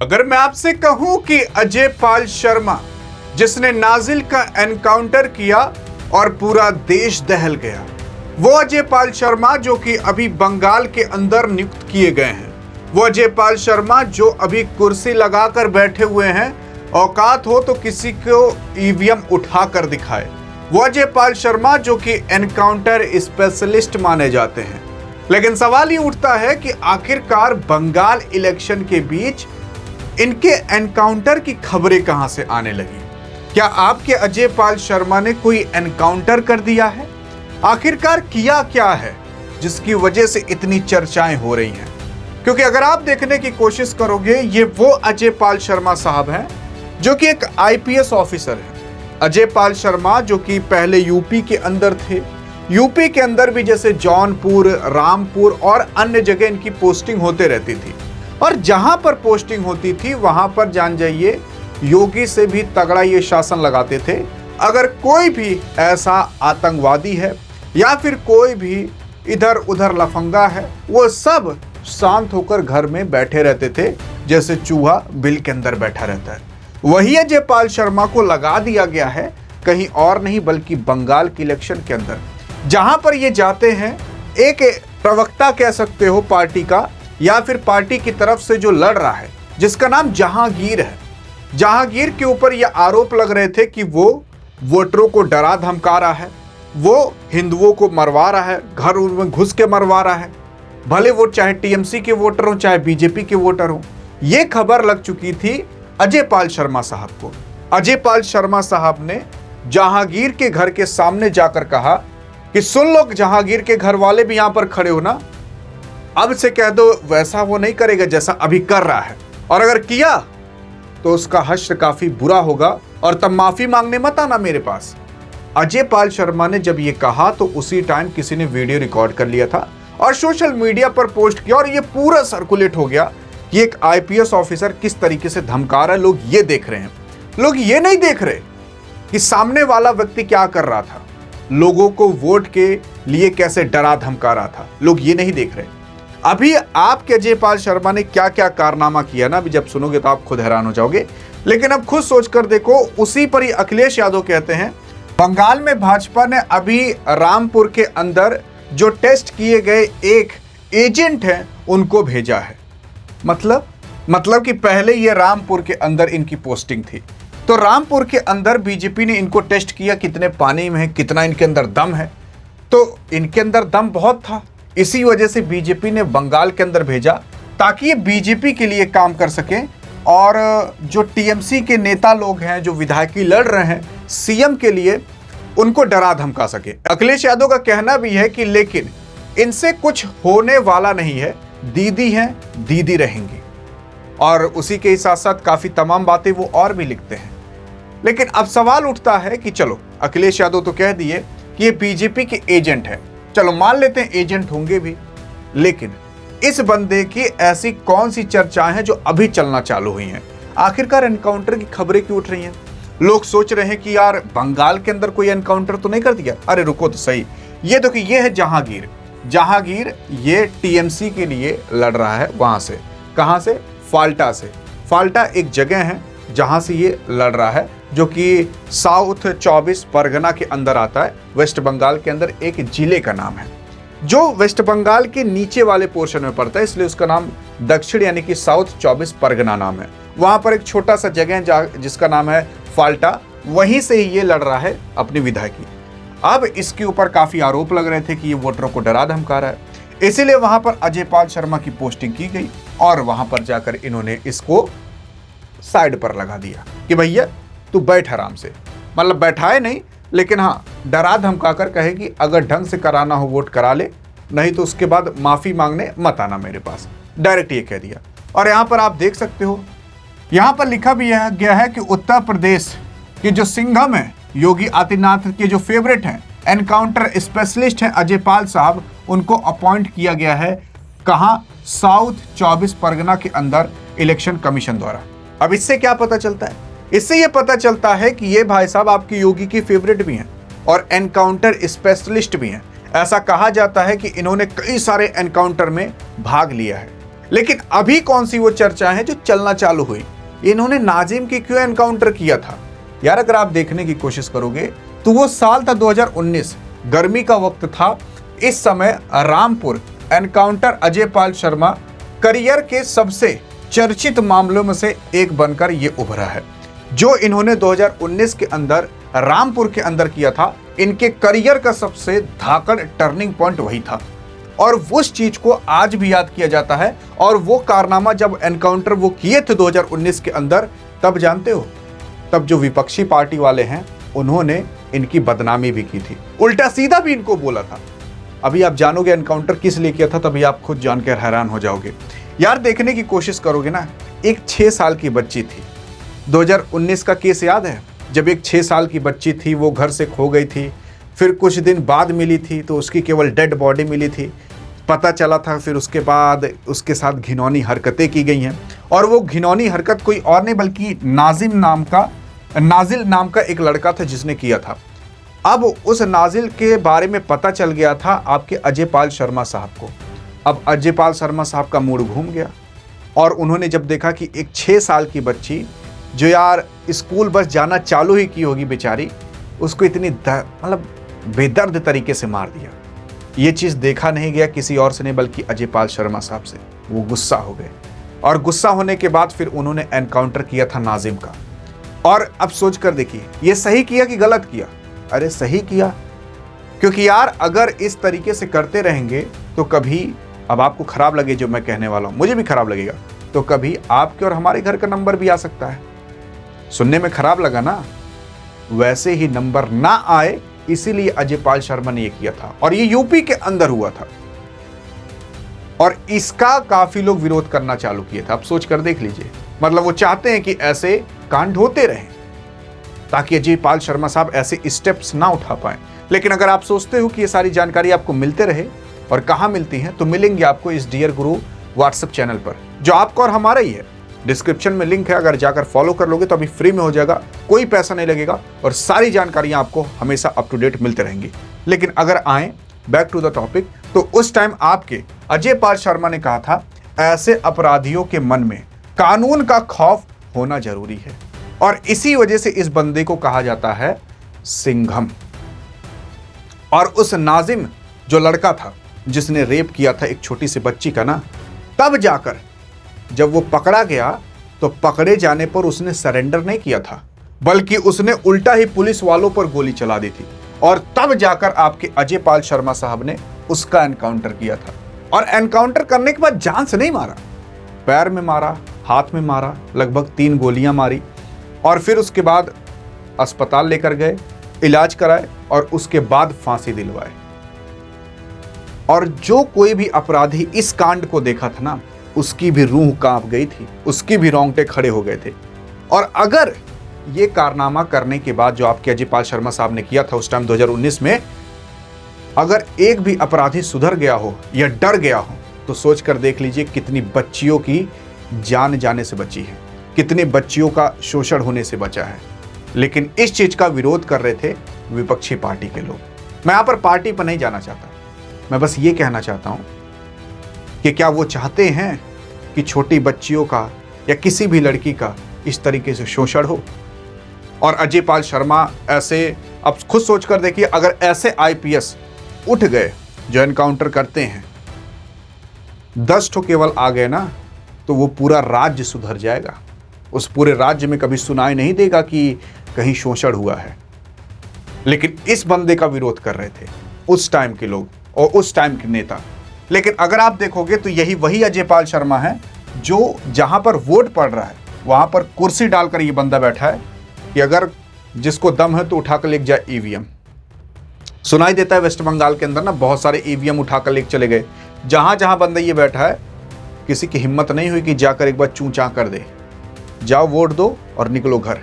अगर मैं आपसे कहूं कि अजय पाल शर्मा, जिसने नाजिल का एनकाउंटर किया और पूरा देश दहल गया, वो अजय पाल शर्मा जो कि अभी बंगाल के अंदर नियुक्त किए गए हैं, वो अजय पाल शर्मा जो अभी कुर्सी लगाकर बैठे हुए हैं, औकात हो तो किसी को ईवीएम उठाकर दिखाए, वो अजय पाल शर्मा जो कि एनकाउंटर स्पेशलिस्ट माने जाते हैं। लेकिन सवाल ये उठता है कि आखिरकार बंगाल इलेक्शन के बीच इनके एनकाउंटर की खबरें कहां से आने लगी? क्या आपके अजय पाल शर्मा ने कोई एनकाउंटर कर दिया है? आखिरकार किया क्या है जिसकी वजह से इतनी चर्चाएं हो रही हैं? क्योंकि अगर आप देखने की कोशिश करोगे, ये वो अजय पाल शर्मा साहब हैं जो कि एक आईपीएस ऑफिसर है। अजय पाल शर्मा जो कि पहले यूपी के अंदर थे, यूपी के अंदर भी जैसे जौनपुर, रामपुर और अन्य जगह इनकी पोस्टिंग होते रहती थी, और जहां पर पोस्टिंग होती थी वहां पर जान जाइए योगी से भी तगड़ा ये शासन लगाते थे। अगर कोई भी ऐसा आतंकवादी है या फिर कोई भी इधर उधर लफंगा है, वो सब शांत होकर घर में बैठे रहते थे, जैसे चूहा बिल के अंदर बैठा रहता है। वही अजय पाल शर्मा को लगा दिया गया है कहीं और नहीं बल्कि बंगाल के इलेक्शन के अंदर, जहां पर ये जाते हैं। एक प्रवक्ता कह सकते हो पार्टी का, या फिर पार्टी की तरफ से जो लड़ रहा है, जिसका नाम जहांगीर है। जहांगीर के ऊपर यह आरोप लग रहे थे कि वो वोटरों को डरा धमका रहा है, वो हिंदुओं को मरवा रहा है, घर में घुस के मरवा रहा है, भले वो चाहे टीएमसी के वोटर हो चाहे बीजेपी के वोटर हो। यह खबर लग चुकी थी अजय पाल शर्मा साहब को। अजय पाल शर्मा साहब ने जहांगीर के घर के सामने जाकर कहा कि सुन लो, जहांगीर के घर वाले भी यहां पर खड़े हो ना, अब से कह दो वैसा वो नहीं करेगा जैसा अभी कर रहा है, और अगर किया तो उसका हश्र काफी बुरा होगा, और तब माफी मांगने मत आना मेरे पास। अजय पाल शर्मा ने जब ये कहा तो उसी टाइम किसी ने वीडियो रिकॉर्ड कर लिया था और सोशल मीडिया पर पोस्ट किया, और ये पूरा सर्कुलेट हो गया कि एक आईपीएस ऑफिसर किस तरीके से धमका रहा है। लोग ये देख रहे हैं, लोग ये नहीं देख रहे कि सामने वाला व्यक्ति क्या कर रहा था, लोगों को वोट के लिए कैसे डरा धमका रहा था। लोग ये नहीं देख रहे। अभी आपके अजय पाल शर्मा ने क्या क्या कारनामा किया ना, अभी जब सुनोगे तो आप खुद हैरान हो जाओगे। लेकिन अब खुद सोचकर देखो, उसी पर ही अखिलेश यादव कहते हैं बंगाल में भाजपा ने अभी रामपुर के अंदर जो टेस्ट किए गए एक एजेंट हैं उनको भेजा है। मतलब कि पहले ये रामपुर के अंदर इनकी पोस्टिंग थी, तो रामपुर के अंदर बीजेपी ने इनको टेस्ट किया, कितने पानी में है, कितना इनके अंदर दम है। तो इनके अंदर दम बहुत था, इसी वजह से बीजेपी ने बंगाल के अंदर भेजा ताकि ये बीजेपी के लिए काम कर सकें, और जो टीएमसी के नेता लोग हैं, जो विधायकी लड़ रहे हैं सीएम के लिए, उनको डरा धमका सके। अखिलेश यादव का कहना भी है कि लेकिन इनसे कुछ होने वाला नहीं है, दीदी हैं दीदी रहेंगी, और उसी के साथ साथ काफी तमाम बातें वो और भी लिखते हैं। लेकिन अब सवाल उठता है कि चलो, अखिलेश यादव तो कह दिए कि ये बीजेपी के एजेंट है, चलो मान लेते हैं एजेंट होंगे भी, लेकिन इस बंदे की ऐसी कौन सी चर्चाएं हैं जो अभी चलना चालू हुई हैं? आखिरकार एनकाउंटर की खबरें क्यों उठ रही हैं? लोग सोच रहे हैं कि यार बंगाल के अंदर कोई एनकाउंटर तो नहीं कर दिया। अरे रुको तो सही, ये देखो, ये है जहांगीर। जहांगीर ये टीएमसी के लिए लड़ रहा है, वहां से, कहां से? फाल्टा से। फाल्टा एक जगह है जहां से ये लड़ रहा है, जो कि साउथ 24 परगना के अंदर आता है, वेस्ट बंगाल के अंदर एक जिले का नाम है, जो वेस्ट बंगाल के नीचे वाले पोर्शन में पड़ता है, इसलिए उसका नाम दक्षिण यानी कि साउथ 24 परगना नाम है। वहां पर एक छोटा सा जगह है जिसका नाम है फाल्टा, वहीं से ही ये लड़ रहा है अपनी विधायकी। अब इसके ऊपर काफी आरोप लग रहे थे कि ये वोटरों को डरा धमका रहा है, इसीलिए वहां पर अजय पाल शर्मा की पोस्टिंग की गई, और वहां पर जाकर इन्होंने इसको साइड पर लगा दिया कि भैया तू बैठ आराम से, मतलब बैठाए नहीं, लेकिन हाँ डरा धमका कर कहे कि अगर ढंग से कराना हो वोट करा ले, नहीं तो उसके बाद माफी मांगने मत आना मेरे पास। डायरेक्ट ये कह दिया। और यहां पर आप देख सकते हो, यहां पर लिखा भी गया है कि उत्तर प्रदेश के जो सिंघम है, योगी आदित्यनाथ के जो फेवरेट हैं, एनकाउंटर स्पेशलिस्ट हैं अजय पाल साहब, उनको अपॉइंट किया गया है। कहां? साउथ 24 परगना के अंदर इलेक्शन कमीशन द्वारा। अब इससे क्या पता चलता है? इससे यह पता चलता है कि ये भाई साहब आपके योगी की फेवरेट भी हैं और एनकाउंटर स्पेशलिस्ट भी हैं। ऐसा कहा जाता है कि इन्होंने कई सारे एनकाउंटर में भाग लिया है। लेकिन अभी कौन सी वो चर्चा है जो चलना चालू हुई, इन्होंने नाजिम की क्यों एनकाउंटर किया था। यार अगर आप देखने की कोशिश करोगे तो वो साल था 2019, गर्मी का वक्त था। इस समय रामपुर एनकाउंटर अजय पाल शर्मा करियर के सबसे चर्चित मामलों में से एक बनकर ये उभरा है। जो इन्होंने 2019 के अंदर रामपुर के अंदर किया था, इनके करियर का सबसे धाकड़ टर्निंग पॉइंट वही था और उस चीज को आज भी याद किया जाता है। और वो कारनामा जब एनकाउंटर वो किए थे 2019 के अंदर, तब जानते हो, तब जो विपक्षी पार्टी वाले हैं उन्होंने इनकी बदनामी भी की थी, उल्टा सीधा भी इनको बोला था। अभी आप जानोगे एनकाउंटर किस लिए किया था, तभी आप खुद जानकर हैरान हो जाओगे। यार देखने की कोशिश करोगे ना, एक 6 साल की बच्ची थी, 2019 का केस याद है, जब एक 6 साल की बच्ची थी वो घर से खो गई थी, फिर कुछ दिन बाद मिली थी तो उसकी केवल डेड बॉडी मिली थी, पता चला था। फिर उसके बाद उसके साथ घिनौनी हरकतें की गई हैं और वो घिनौनी हरकत कोई और नहीं बल्कि नाजिल नाम का एक लड़का था जिसने किया था। अब उस नाजिल के बारे में पता चल गया था आपके अजय पाल शर्मा साहब को। अब अजय पाल शर्मा साहब का मूड घूम गया और उन्होंने जब देखा कि एक 6 साल की बच्ची जो यार स्कूल बस जाना चालू ही की होगी बेचारी, उसको इतनी मतलब बेदर्द तरीके से मार दिया। ये चीज़ देखा नहीं गया किसी और से नहीं बल्कि अजय पाल शर्मा साहब से। वो गुस्सा हो गए और गुस्सा होने के बाद फिर उन्होंने एनकाउंटर किया था नाजिम का। और अब सोच कर देखिए, ये सही किया कि गलत किया? अरे सही किया, क्योंकि यार अगर इस तरीके से करते रहेंगे तो कभी, अब आपको खराब लगे जो मैं कहने वाला हूं, मुझे भी खराब लगेगा, तो कभी आपके और हमारे घर का नंबर भी आ सकता है। सुनने में खराब लगा ना, वैसे ही नंबर ना आए इसीलिए अजय पाल शर्मा ने यह किया था और ये यूपी के अंदर हुआ था और इसका काफी लोग विरोध करना चालू किए थे। आप सोच कर देख लीजिए, मतलब वो चाहते हैं कि ऐसे कांड होते रहें ताकि अजय पाल शर्मा साहब ऐसे स्टेप्स ना उठा पाए। लेकिन अगर आप सोचते हो कि ये सारी जानकारी आपको मिलते रहे, और कहां मिलती है, तो मिलेंगे आपको इस डियर गुरु व्हाट्सएप चैनल पर, जो आपका और हमारा ही है। डिस्क्रिप्शन में लिंक है, अगर जाकर फॉलो कर लोगे तो अभी फ्री में हो जाएगा, कोई पैसा नहीं लगेगा और सारी जानकारियां आपको हमेशा अप टू डेट मिलते रहेंगी। लेकिन अगर आए बैक टू द टॉपिक, तो उस टाइम आपके अजय पाल शर्मा ने कहा था ऐसे अपराधियों के मन में कानून का खौफ होना जरूरी है और इसी वजह से इस बंदे को कहा जाता है सिंघम। और उस नाजिम जो लड़का था जिसने रेप किया था एक छोटी सी बच्ची का ना, तब जाकर जब वो पकड़ा गया तो पकड़े जाने पर उसने सरेंडर नहीं किया था, बल्कि उसने उल्टा ही पुलिस वालों पर गोली चला दी थी। और तब जाकर आपके अजय पाल शर्मा साहब ने उसका एनकाउंटर किया था। और एनकाउंटर करने के बाद जान से नहीं मारा, पैर में मारा, हाथ में मारा, लगभग 3 गोलियां मारी और फिर उसके बाद अस्पताल लेकर गए, इलाज कराए और उसके बाद फांसी दिलवाए। और जो कोई भी अपराधी इस कांड को देखा था ना, उसकी भी रूह कांप गई थी, उसकी भी रोंगटे खड़े हो गए थे। और अगर ये कारनामा करने के बाद जो आपके अजय पाल शर्मा साहब ने किया था उस टाइम 2019 में, अगर एक भी अपराधी सुधर गया हो या डर गया हो, तो सोच कर देख लीजिए कितनी बच्चियों की जान जाने से बची है, कितने बच्चियों का शोषण होने से बचा है। लेकिन इस चीज का विरोध कर रहे थे विपक्षी पार्टी के लोग। मैं यहां पर पार्टी पर नहीं जाना चाहता, मैं बस ये कहना चाहता हूं कि क्या वो चाहते हैं कि छोटी बच्चियों का या किसी भी लड़की का इस तरीके से शोषण हो? और अजय पाल शर्मा ऐसे, अब खुद सोच कर देखिए, अगर ऐसे आईपीएस उठ गए जो एनकाउंटर करते हैं, 10 ठो केवल आ गए ना, तो वो पूरा राज्य सुधर जाएगा। उस पूरे राज्य में कभी सुनाई नहीं देगा कि कहीं शोषण हुआ है। लेकिन इस बंदे का विरोध कर रहे थे उस टाइम के लोग और उस टाइम के नेता। लेकिन अगर आप देखोगे तो यही वही अजय पाल शर्मा है जो जहां पर वोट पड़ रहा है वहां पर कुर्सी डालकर ये बंदा बैठा है कि अगर जिसको दम है तो उठाकर लेके जाए ईवीएम। सुनाई देता है वेस्ट बंगाल के अंदर ना, बहुत सारे ईवीएम उठाकर लेके चले गए। जहां जहां बंदा ये बैठा है, किसी की हिम्मत नहीं हुई कि जाकर एक बार चूं चां कर दे, जाओ वोट दो और निकलो घर।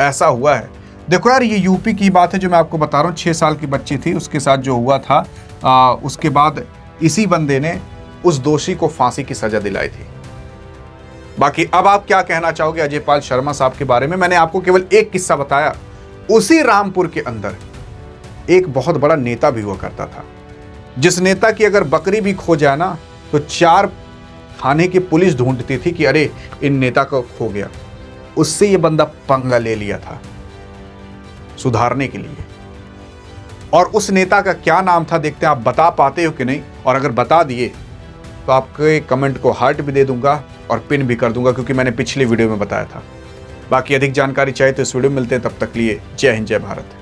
ऐसा हुआ है। देखो यार, ये यूपी की बात है जो मैं आपको बता रहा हूँ। 6 साल की बच्ची थी, उसके साथ जो हुआ था, उसके बाद इसी बंदे ने उस दोषी को फांसी की सजा दिलाई थी। बाकी अब आप क्या कहना चाहोगे अजय पाल शर्मा साहब के बारे में? मैंने आपको केवल एक किस्सा बताया। उसी रामपुर के अंदर एक बहुत बड़ा नेता भी हुआ करता था, जिस नेता की अगर बकरी भी खो जाए ना, तो 4 थाने की पुलिस ढूंढती थी कि अरे इन नेता को खो गया, उससे ये बंदा पंगा ले लिया था सुधारने के लिए। और उस नेता का क्या नाम था देखते हैं आप बता पाते हो कि नहीं, और अगर बता दिए तो आपके कमेंट को हार्ट भी दे दूंगा और पिन भी कर दूंगा, क्योंकि मैंने पिछली वीडियो में बताया था। बाकी अधिक जानकारी चाहिए तो इस वीडियो में मिलते हैं, तब तक लिए जय हिंद जय भारत।